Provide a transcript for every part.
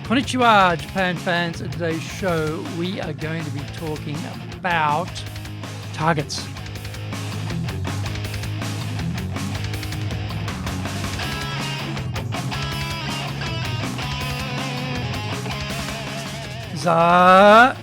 Konnichiwa, Japan fans. In today's show, we are going to be talking about targets.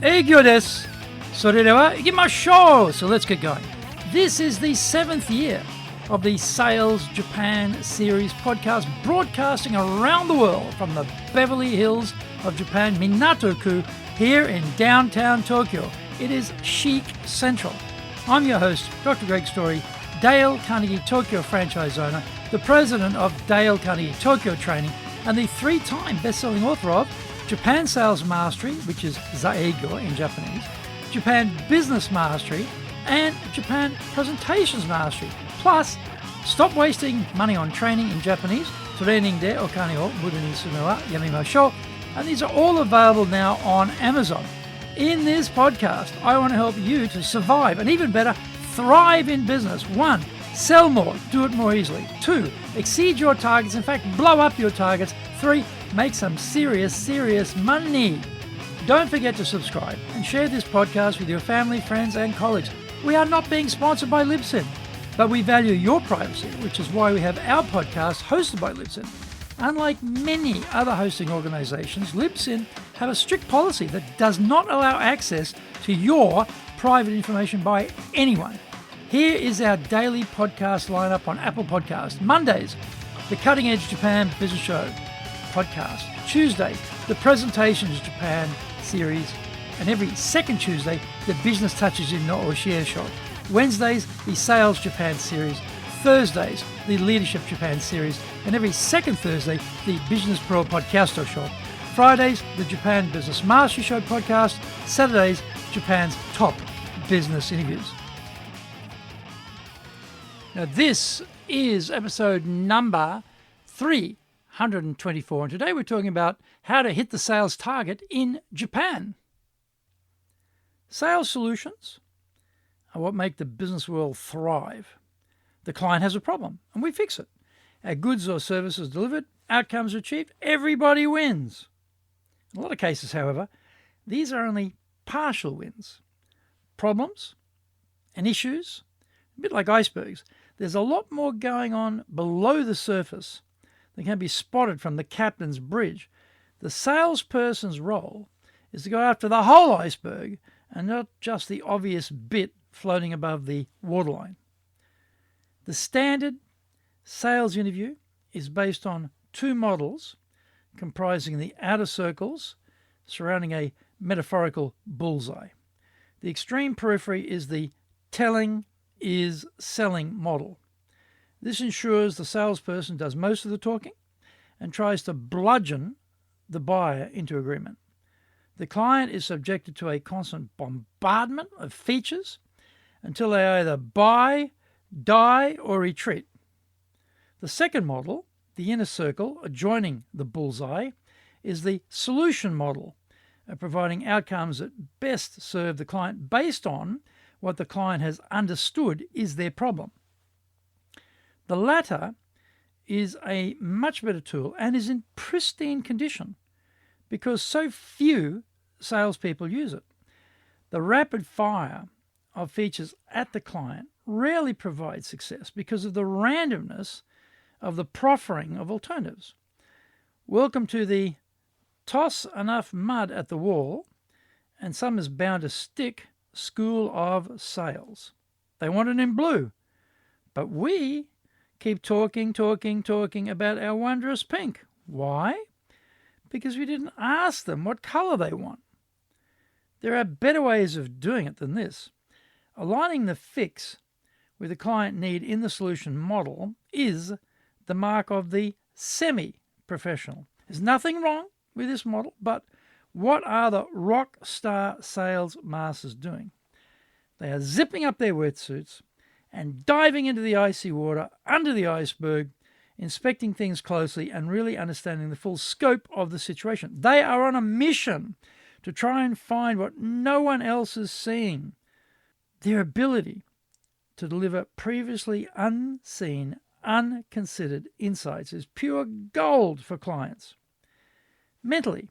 Eigyo desu. それでは行きましょう. So let's get going. This is the 7th year of the Sales Japan series podcast, broadcasting around the world from the Beverly Hills of Japan, Minato-ku, here in downtown Tokyo. It is chic central. I'm your host, Dr. Greg Story, Dale Carnegie Tokyo franchise owner, the president of Dale Carnegie Tokyo Training, and the 3-time best-selling author of Japan Sales Mastery, which is Zaeigo in Japanese, Japan Business Mastery, and Japan Presentations Mastery. Plus, stop wasting money on training in Japanese, training de okane o muda ni suru no wa yamimashou, and these are all available now on Amazon. In this podcast, I want to help you to survive and even better, thrive in business. 1, sell more, do it more easily. 2, exceed your targets, in fact, blow up your targets. 3, make some serious money. Don't forget to subscribe and share this podcast with your family, friends, and colleagues. We are not being sponsored by Libsyn, but we value your privacy, which is why we have our podcast hosted by Libsyn. Unlike many other hosting organizations, Libsyn have a strict policy that does not allow access to your private information by anyone. Here is our daily podcast lineup on Apple Podcasts. Mondays, the Cutting Edge Japan Business Show podcast. Tuesday, the Presentations Japan series. And every second Tuesday, the Business Touches in no Oshie Show. Wednesdays, the Sales Japan series. Thursdays, the Leadership Japan series. And every second Thursday, the Business Pro Podcasto Show. Fridays, the Japan Business Mastery Show podcast. Saturdays, Japan's top business interviews. Now, this is episode number 324. And today we're talking about how to hit the sales target in Japan. Sales solutions are what make the business world thrive. The client has a problem, and we fix it. Our goods or services delivered, outcomes achieved, everybody wins. In a lot of cases, however, these are only partial wins. Problems and issues, a bit like icebergs, there's a lot more going on below the surface that can be spotted from the captain's bridge. The salesperson's role is to go after the whole iceberg and not just the obvious bit floating above the waterline. The standard sales interview is based on 2 models comprising the outer circles surrounding a metaphorical bullseye. The extreme periphery is the telling is selling model. This ensures the salesperson does most of the talking and tries to bludgeon the buyer into agreement. The client is subjected to a constant bombardment of features until they either buy, die, or retreat. The second model, the inner circle adjoining the bullseye, is the solution model, providing outcomes that best serve the client based on what the client has understood is their problem. The latter is a much better tool and is in pristine condition because so few salespeople use it. The rapid fire of features at the client rarely provides success because of the randomness of the proffering of alternatives. Welcome to the toss enough mud at the wall and some is bound to stick school of sales. They want it in blue, but we keep talking about our wondrous pink. Why? Because we didn't ask them what color they want. There are better ways of doing it than this. Aligning the fix with the client need in the solution model is the mark of the semi-professional. There's nothing wrong with this model, but what are the rock star sales masters doing? They are zipping up their wetsuits and diving into the icy water under the iceberg, inspecting things closely and really understanding the full scope of the situation. They are on a mission to try and find what no one else is seeing. Their ability to deliver previously unseen, unconsidered insights is pure gold for clients. Mentally,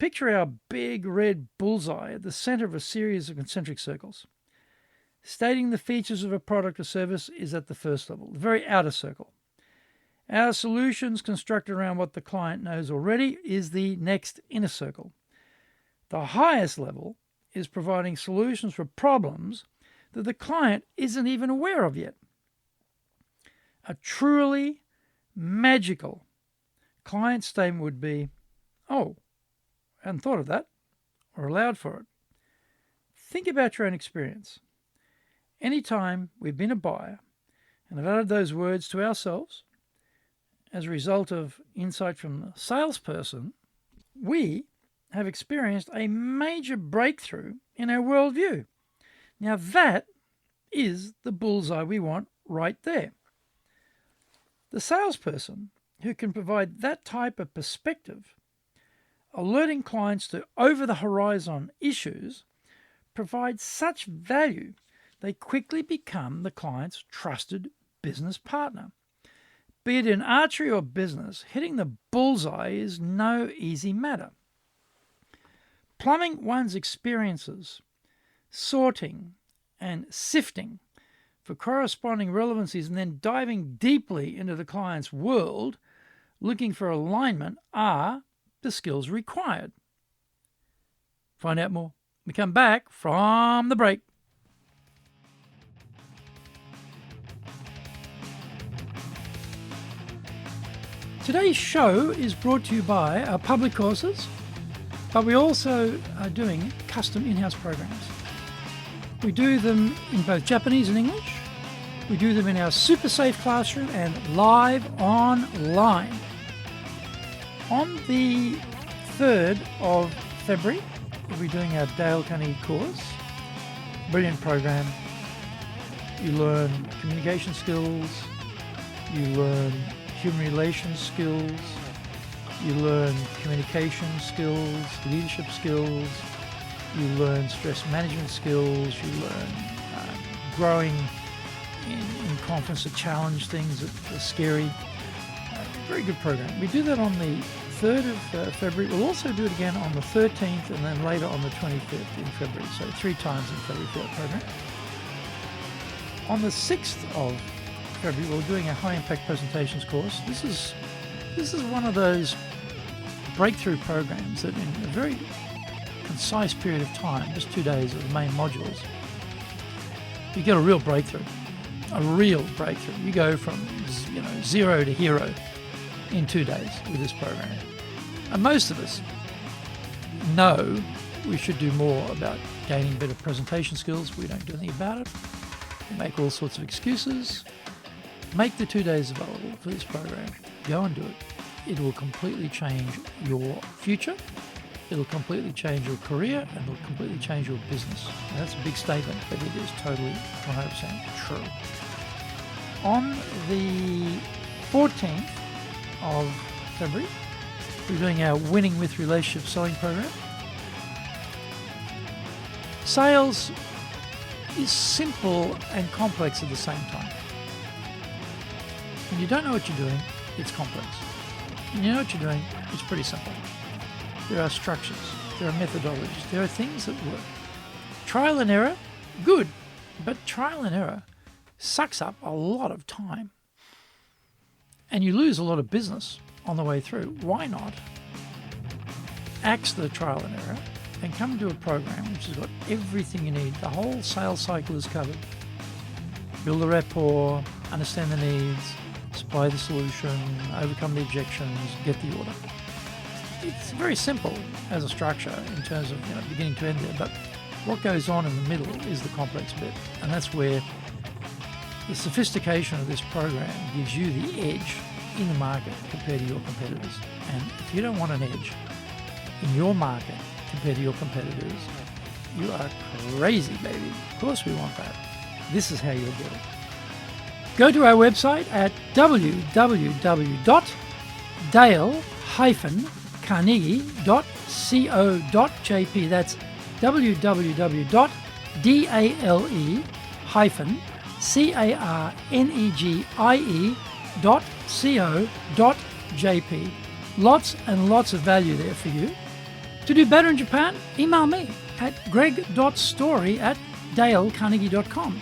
Picture our big red bullseye at the center of a series of concentric circles. Stating the features of a product or service is at the first level, the very outer circle. Our solutions constructed around what the client knows already is the next inner circle. The highest level is providing solutions for problems that the client isn't even aware of yet. A truly magical client statement would be, "Oh, I hadn't thought of that," or allowed for it. Think about your own experience. Anytime we've been a buyer and have added those words to ourselves as a result of insight from the salesperson, we have experienced a major breakthrough in our worldview. Now that is the bullseye we want right there. The salesperson who can provide that type of perspective, alerting clients to over-the-horizon issues, provides such value they quickly become the client's trusted business partner. Be it in archery or business, hitting the bullseye is no easy matter. Plumbing one's experiences, sorting and sifting for corresponding relevancies, and then diving deeply into the client's world, looking for alignment, are the skills required. Find out more. We come back from the break. Today's show is brought to you by our public courses, but we also are doing custom in-house programs. We do them in both Japanese and English. We do them in our super safe classroom and live online. On the 3rd of February, we'll be doing our Dale Carnegie course. Brilliant program. You learn communication skills, you learn human relations skills, you learn communication skills, leadership skills, you learn stress management skills, you learn growing in confidence to challenge things that are scary. Very good program. We do that on the 3rd of February. We'll also do it again on the 13th and then later on the 25th in February. So 3 times in February for that program. On the 6th of February, we're doing a high-impact presentations course. This is one of those breakthrough programs that in a very concise period of time, just 2 days of the main modules, you get a real breakthrough. A real breakthrough. You go from 0 to hero in 2 days with this program. And most of us know we should do more about gaining better presentation skills. We don't do anything about it. We make all sorts of excuses. Make the 2 days available for this program. Go and do it. It will completely change your future. It'll completely change your career, and it'll completely change your business. Now, that's a big statement, but it is totally 100% true. On the 14th of February, we're doing our Winning with Relationship Selling program. Sales is simple and complex at the same time. When you don't know what you're doing, it's complex. When you know what you're doing, it's pretty simple. There are structures, there are methodologies, there are things that work. Trial and error, good, but trial and error sucks up a lot of time. And you lose a lot of business on the way through. Why not axe the trial and error and come to a program which has got everything you need? The whole sales cycle is covered. Build a rapport, understand the needs, supply the solution, overcome the objections, get the order. It's very simple as a structure in terms of beginning to end there, but what goes on in the middle is the complex bit, and that's where the sophistication of this program gives you the edge in the market compared to your competitors. And if you don't want an edge in your market compared to your competitors, you are crazy, baby. Of course we want that. This is how you'll get it. Go to our website at www.dale-carnegie.co.jp. That's www.dale-carnegie.co.jp. Lots and lots of value there for you. To do better in Japan, email me at greg.story@dalecarnegie.com.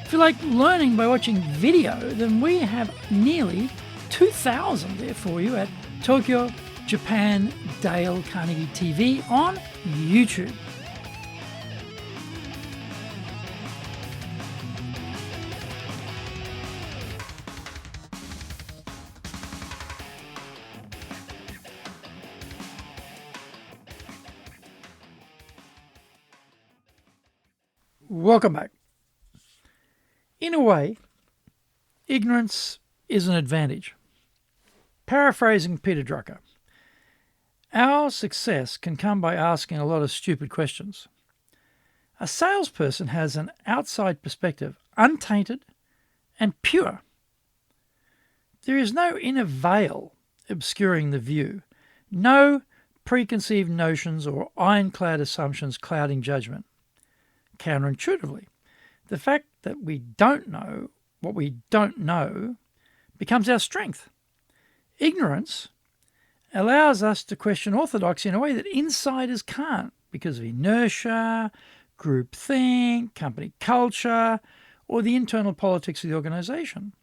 If you like learning by watching video, then we have nearly 2,000 there for you at Tokyo, Japan, Dale Carnegie TV on YouTube. Welcome back. In a way, ignorance is an advantage. Paraphrasing Peter Drucker, our success can come by asking a lot of stupid questions. A salesperson has an outside perspective, untainted and pure. There is no inner veil obscuring the view, no preconceived notions or ironclad assumptions clouding judgment. Counterintuitively, the fact that we don't know what we don't know becomes our strength. Ignorance allows us to question orthodoxy in a way that insiders can't because of inertia, groupthink, company culture, or the internal politics of the organization.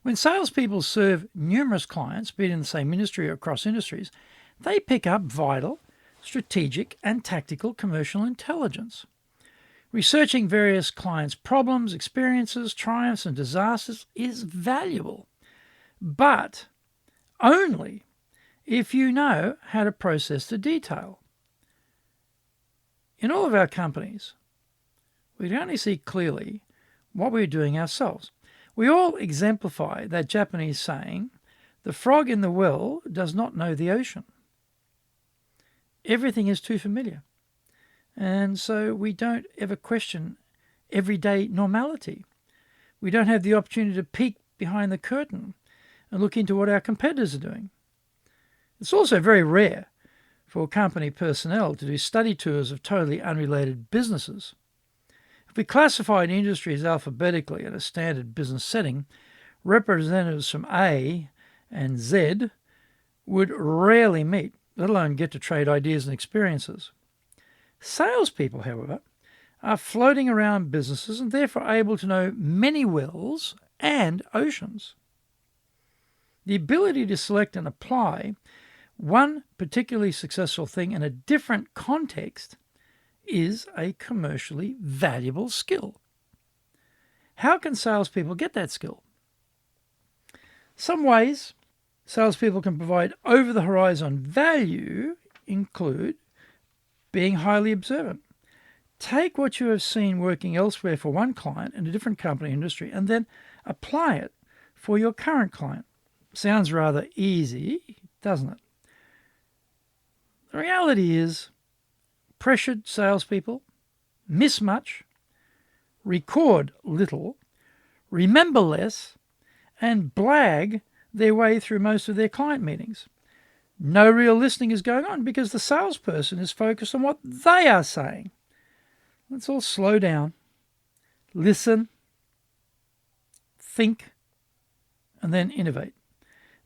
When salespeople serve numerous clients, be it in the same industry or across industries, they pick up vital, strategic, and tactical commercial intelligence. Researching various clients' problems, experiences, triumphs, and disasters is valuable, but only if you know how to process the detail. In all of our companies, we can only see clearly what we're doing ourselves. We all exemplify that Japanese saying, "The frog in the well does not know the ocean." Everything is too familiar, and so we don't ever question everyday normality. We don't have the opportunity to peek behind the curtain and look into what our competitors are doing. It's also very rare for company personnel to do study tours of totally unrelated businesses. If we classified industries alphabetically in a standard business setting, representatives from A and Z would rarely meet, let alone get to trade ideas and experiences. Salespeople, however, are floating around businesses and therefore able to know many wells and oceans. The ability to select and apply one particularly successful thing in a different context is a commercially valuable skill. How can salespeople get that skill? Some ways salespeople can provide over-the-horizon value include being highly observant. Take what you have seen working elsewhere for one client in a different company industry and then apply it for your current client. Sounds rather easy, doesn't it? The reality is, pressured salespeople miss much, record little, remember less, and blag their way through most of their client meetings. No real listening is going on because the salesperson is focused on what they are saying. Let's all slow down, listen, think, and then innovate.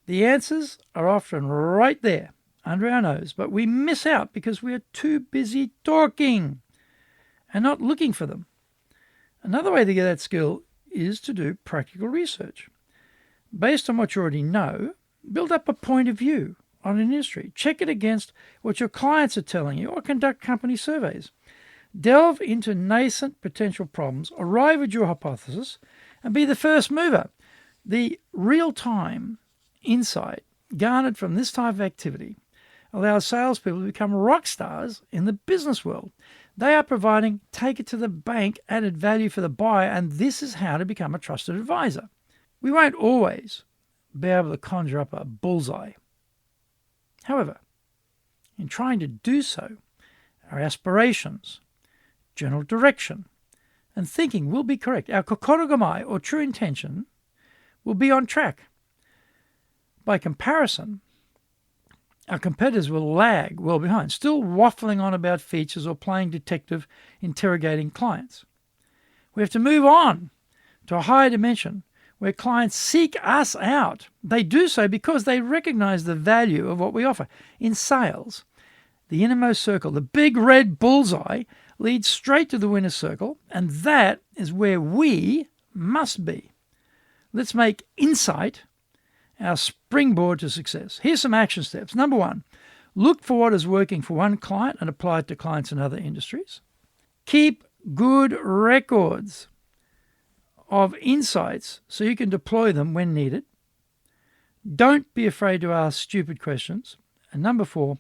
The answers are often right there, under our nose, but we miss out because we are too busy talking and not looking for them. Another way to get that skill is to do practical research. Based on what you already know, build up a point of view on an industry. Check it against what your clients are telling you or conduct company surveys. Delve into nascent potential problems, arrive at your hypothesis, and be the first mover. The real-time insight garnered from this type of activity allows salespeople to become rock stars in the business world. They are providing take it to the bank added value for the buyer, and this is how to become a trusted advisor. We won't always be able to conjure up a bullseye. However, in trying to do so, our aspirations, general direction, and thinking will be correct. Our kokorogomai, or true intention, will be on track. By comparison, our competitors will lag well behind, still waffling on about features or playing detective interrogating clients. We have to move on to a higher dimension where clients seek us out. They do so because they recognize the value of what we offer. In sales, The innermost circle, the big red bullseye, leads straight to the winner's circle, and that is where we must be. Let's make insight our springboard to success. Here's some action steps. Number 1, look for what is working for one client and apply it to clients in other industries. Keep good records of insights so you can deploy them when needed. Don't be afraid to ask stupid questions. And number 4,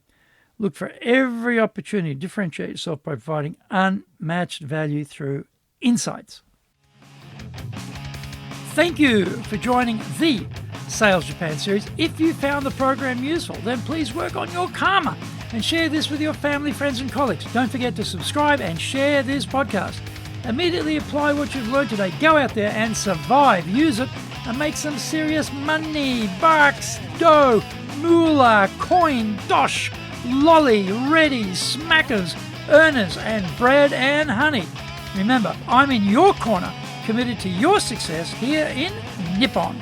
look for every opportunity to differentiate yourself by providing unmatched value through insights. Thank you for joining the Sales Japan series. If you found the program useful, then please work on your karma and share this with your family, friends, and colleagues. Don't forget to subscribe and share this podcast. Immediately apply what you've learned today. Go out there and survive. Use it and make some serious money. Bucks, dough, moolah, coin, dosh, lolly, ready, smackers, earners, and bread and honey. Remember, I'm in your corner, committed to your success here in Nippon.